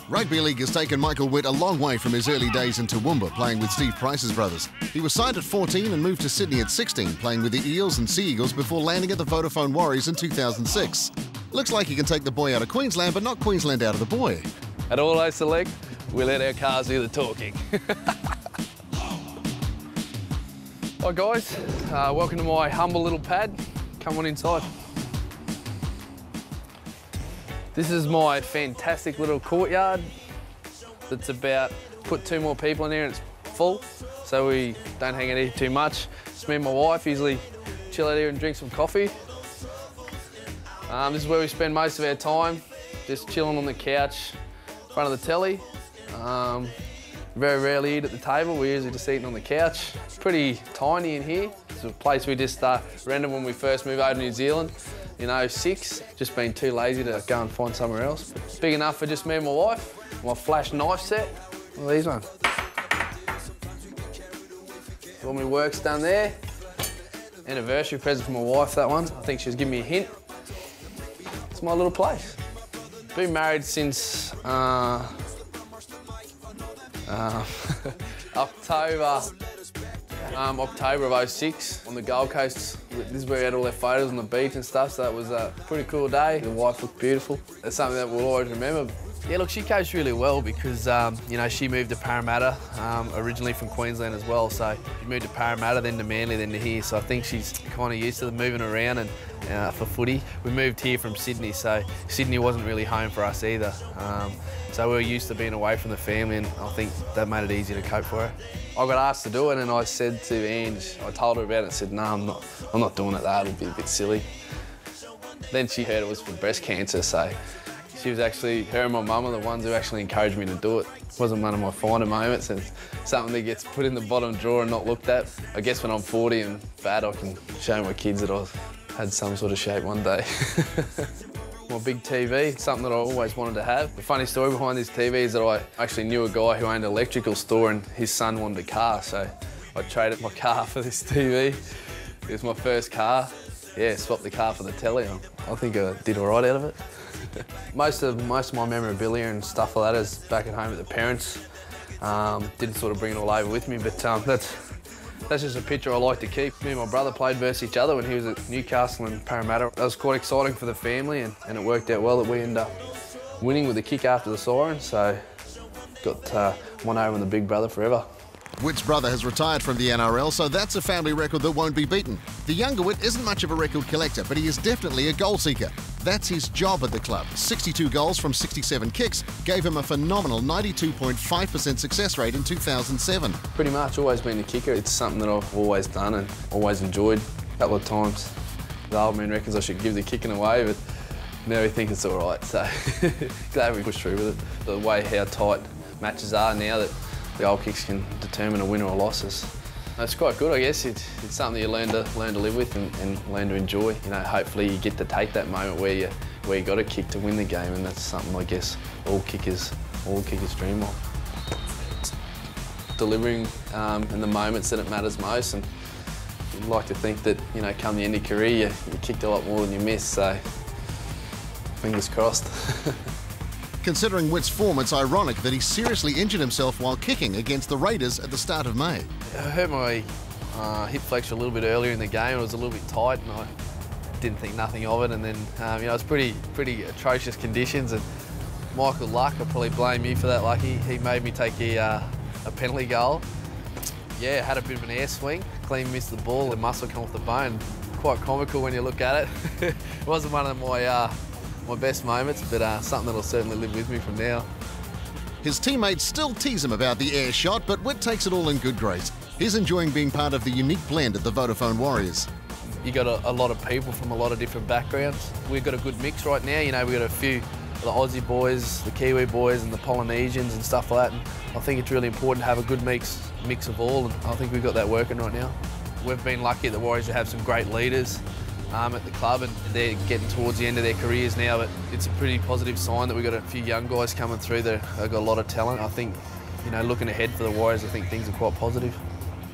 Rugby league has taken Michael Witt a long way from his early days in Toowoomba, playing with Steve Price's brothers. He was signed at 14 and moved to Sydney at 16, playing with the Eels and Sea Eagles before landing at the Vodafone Warriors in 2006. Looks like he can take the boy out of Queensland, but not Queensland out of the boy. At All I Select, we let our cars do the talking. Hi guys, welcome to my humble little pad. Come on inside. This is my fantastic little courtyard that's about, put 2 more people in here and it's full, so we don't hang out here too much. Just me and my wife usually chill out here and drink some coffee. This is where we spend most of our time, just chilling on the couch in front of the telly. Very rarely eat at the table, we're usually just eating on the couch. It's pretty tiny in here. It's a place we just rented when we first moved over to New Zealand in 2006. Just been too lazy to go and find somewhere else. Big enough for just me and my wife. My flash knife set. Look at these ones. All my work's done there. Anniversary present for my wife, that one. I think she was giving me a hint. It's my little place. Been married since October of 06 on the Gold Coast. This is where we had all our photos on the beach and stuff, so that was a pretty cool day. The wife looked beautiful. That's something that we'll always remember. Yeah, look, she coached really well because, you know, she moved to Parramatta, originally from Queensland as well, so she moved to Parramatta, then to Manly, then to here, so I think she's kind of used to moving around and for footy. We moved here from Sydney, so Sydney wasn't really home for us either. So we were used to being away from the family, and I think that made it easier to cope for her. I got asked to do it, and I said to Ange, I told her about it and said, no, I'm not doing it, that'll be a bit silly. Then she heard it was for breast cancer, so she was actually, her and my mum are the ones who actually encouraged me to do it. It wasn't one of my finer moments, and something that gets put in the bottom drawer and not looked at. I guess when I'm 40 and fat, I can show my kids that I've had some sort of shape one day. My big TV, something that I always wanted to have. The funny story behind this TV is that I actually knew a guy who owned an electrical store and his son wanted a car, so I traded my car for this TV. It was my first car. Yeah, swapped the car for the telly. I think I did all right out of it. Most of my memorabilia and stuff like that is back at home with the parents. Didn't sort of bring it all over with me, but that's just a picture I like to keep. Me and my brother played versus each other when he was at Newcastle and Parramatta. That was quite exciting for the family, and it worked out well that we ended up winning with a kick after the siren, so got one over on the big brother forever. Witt's brother has retired from the NRL, so that's a family record that won't be beaten. The younger Witt isn't much of a record collector, but he is definitely a goal seeker. That's his job at the club. 62 goals from 67 kicks gave him a phenomenal 92.5% success rate in 2007. Pretty much always been the kicker. It's something that I've always done and always enjoyed. A couple of times the old man reckons I should give the kicking away, but now he thinks it's all right, so glad we pushed through with it. The way how tight matches are now, that the goal kicks can determine a win or a loss. It's quite good, I guess. It's something you learn to live with and learn to enjoy. You know, hopefully you get to take that moment where you got a kick to win the game, and that's something I guess all kickers dream of. Delivering in the moments that it matters most, and you'd like to think that, you know, come the end of your career, you kicked a lot more than you missed. So fingers crossed. Considering Witt's form, it's ironic that he seriously injured himself while kicking against the Raiders at the start of May. I hurt my hip flexor a little bit earlier in the game. It was a little bit tight and I didn't think nothing of it, and then you know, it was pretty atrocious conditions, and Michael Luck, I'll probably blame you for that, Lucky. He made me take a penalty goal. Yeah, had a bit of an air swing, clean missed the ball, the muscle come off the bone. Quite comical when you look at it. It wasn't one of my best moments, but something that'll certainly live with me from now. His teammates still tease him about the air shot, but Witt takes it all in good grace. He's enjoying being part of the unique blend at the Vodafone Warriors. You got a lot of people from a lot of different backgrounds. We've got a good mix right now. You know, we've got a few of the Aussie boys, the Kiwi boys and the Polynesians and stuff like that. And I think it's really important to have a good mix of all, and I think we've got that working right now. We've been lucky at the Warriors to have some great leaders at the club, and they're getting towards the end of their careers now, but it's a pretty positive sign that we've got a few young guys coming through that have got a lot of talent. I think, you know, looking ahead for the Warriors, I think things are quite positive.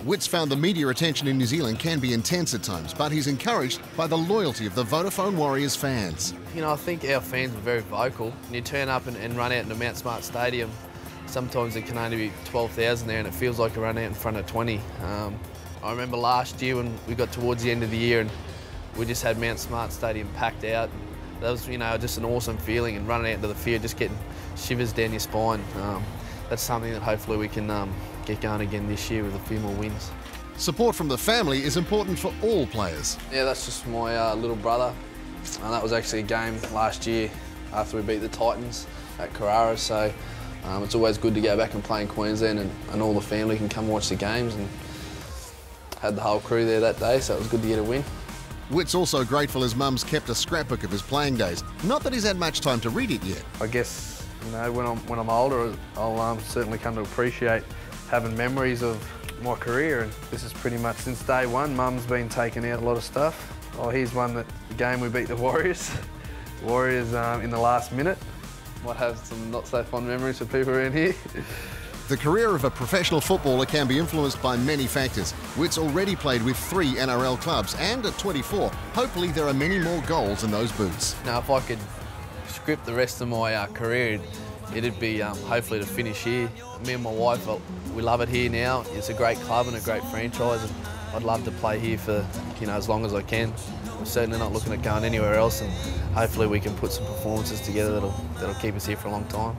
Witt's found the media attention in New Zealand can be intense at times, but he's encouraged by the loyalty of the Vodafone Warriors fans. You know, I think our fans are very vocal. When you turn up and run out into Mount Smart Stadium, sometimes it can only be 12,000 there and it feels like a run out in front of 20. I remember last year when we got towards the end of the year and we just had Mount Smart Stadium packed out. That was, you know, just an awesome feeling, and running out into the field, just getting shivers down your spine. That's something that hopefully we can get going again this year with a few more wins. Support from the family is important for all players. Yeah, that's just my little brother. And that was actually a game last year after we beat the Titans at Carrara, so it's always good to go back and play in Queensland and all the family can come watch the games, and had the whole crew there that day, so it was good to get a win. Witt's also grateful his mum's kept a scrapbook of his playing days. Not that he's had much time to read it yet. I guess, you know, when I'm older, I'll certainly come to appreciate having memories of my career, and this is pretty much since day one. Mum's been taking out a lot of stuff. Oh, here's one that the game we beat the Warriors. Warriors in the last minute. Might have some not so fond memories for people around here. The career of a professional footballer can be influenced by many factors. Witt's already played with 3 NRL clubs, and at 24, hopefully there are many more goals in those boots. Now, if I could script the rest of my career, it'd be hopefully to finish here. Me and my wife, we love it here now. It's a great club and a great franchise, and I'd love to play here for, you know, as long as I can. We're certainly not looking at going anywhere else, and hopefully we can put some performances together that'll keep us here for a long time.